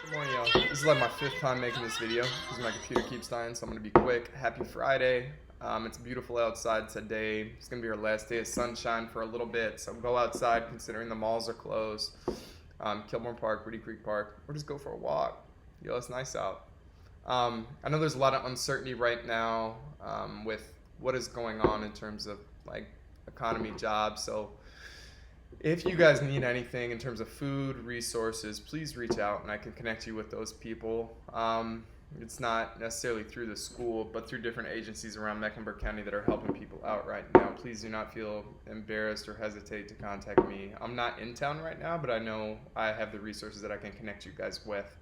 Good morning, y'all. This is like my fifth time making this video because my computer keeps dying, so I'm gonna be quick. Happy Friday. It's beautiful outside today. It's gonna be our last day of sunshine for a little bit, so go outside considering the malls are closed. Kilmore Park, Woody Creek Park, or just go for a walk. It's nice out. I know there's a lot of uncertainty right now with what is going on in terms of like economy, jobs. So if you guys need anything in terms of food, resources, please reach out and I can connect you with those people. It's not necessarily through the school, but through different agencies around Mecklenburg County that are helping people out right now. Please do not feel embarrassed or hesitate to contact me. I'm not in town right now, but I know I have the resources that I can connect you guys with.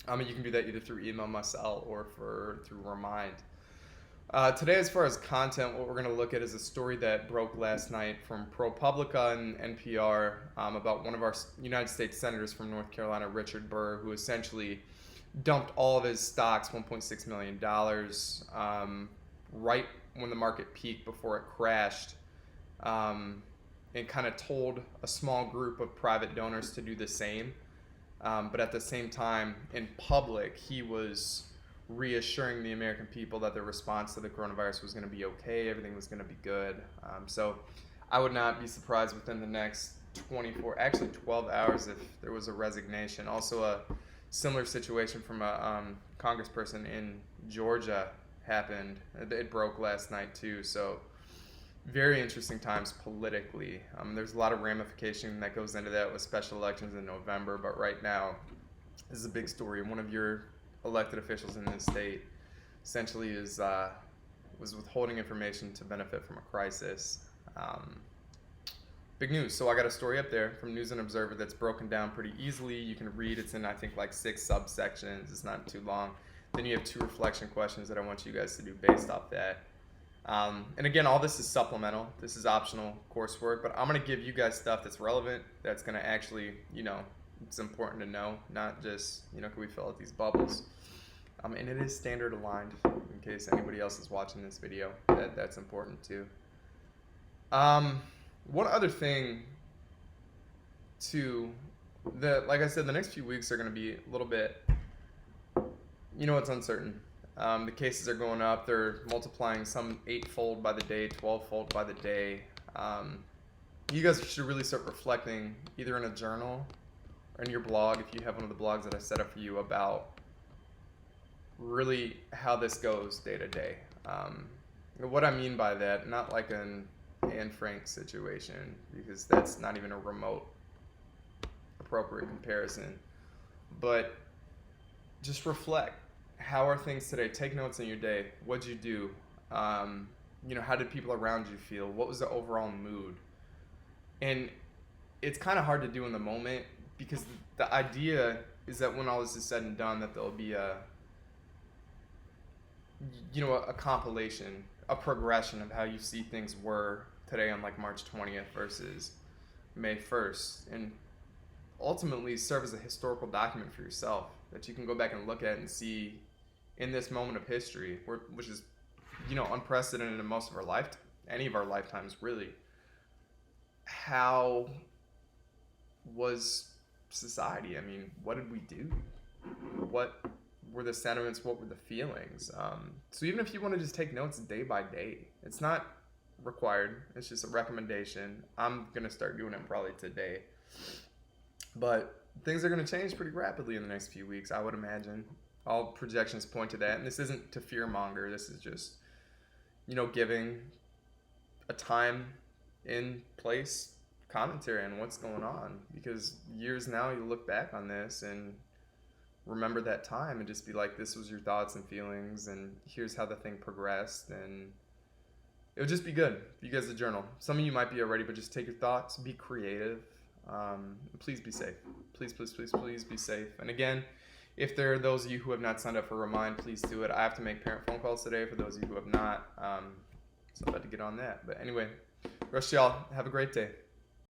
You can do that either through email, my cell, or through Remind. Today, as far as content, what we're going to look at is a story that broke last night from ProPublica and NPR about one of our United States senators from North Carolina, Richard Burr, who essentially dumped all of his stocks, $1.6 million, right when the market peaked before it crashed, and kind of told a small group of private donors to do the same. But at the same time, in public, he was reassuring the American people that the response to the coronavirus was going to be okay, everything was going to be good. So I would not be surprised within the next 12 hours if there was a resignation. Also, a similar situation from a congressperson in Georgia happened. It broke last night too. So very interesting times politically. There's a lot of ramification that goes into that with special elections in November, but right now this is a big story. One of your elected officials in this state essentially was withholding information to benefit from a crisis. Big news. So I got a story up there from News and Observer that's broken down pretty easily. You can read. It's in, I think, like 6 subsections. It's not too long. Then you have 2 reflection questions that I want you guys to do based off that. And again, all this is supplemental. This is optional coursework, but I'm going to give you guys stuff that's relevant, that's going to actually, it's important to know, not just, can we fill out these bubbles? And it is standard aligned in case anybody else is watching this video. That's important too. One other thing too, like I said, the next few weeks are going to be a little bit, it's uncertain. The cases are going up. They're multiplying some 8-fold by the day, 12-fold by the day. You guys should really start reflecting either in a journal or in your blog, if you have one of the blogs that I set up for you, about really how this goes day to day. What I mean by that, not like an Anne Frank situation, because that's not even a remote appropriate comparison, but just reflect. How are things today? Take notes in your day. What'd you do? How did people around you feel? What was the overall mood? And it's kind of hard to do in the moment, because the idea is that when all this is said and done, that there'll be a compilation, a progression of how you see things were today on like March 20th versus May 1st, and ultimately serve as a historical document for yourself that you can go back and look at and see in this moment of history, which is, unprecedented in most of our any of our lifetimes really. How was society? I mean, what did we do? What were the sentiments? What were the feelings? So even if you want to just take notes day by day, it's not required. It's just a recommendation. I'm going to start doing it probably today. But things are going to change pretty rapidly in the next few weeks, I would imagine. All projections point to that. And this isn't to fearmonger. This is just, giving a time in place commentary on what's going on. Because years now, you look back on this and remember that time and just be like, this was your thoughts and feelings, and here's how the thing progressed. And it would just be good if you guys a journal. Some of you might be already, but just take your thoughts, be creative. Please be safe. Please be safe. And again, if there are those of you who have not signed up for Remind, please do it. I have to make parent phone calls today for those of you who have not. So I'm about to get on that. But anyway, rest of y'all, have a great day.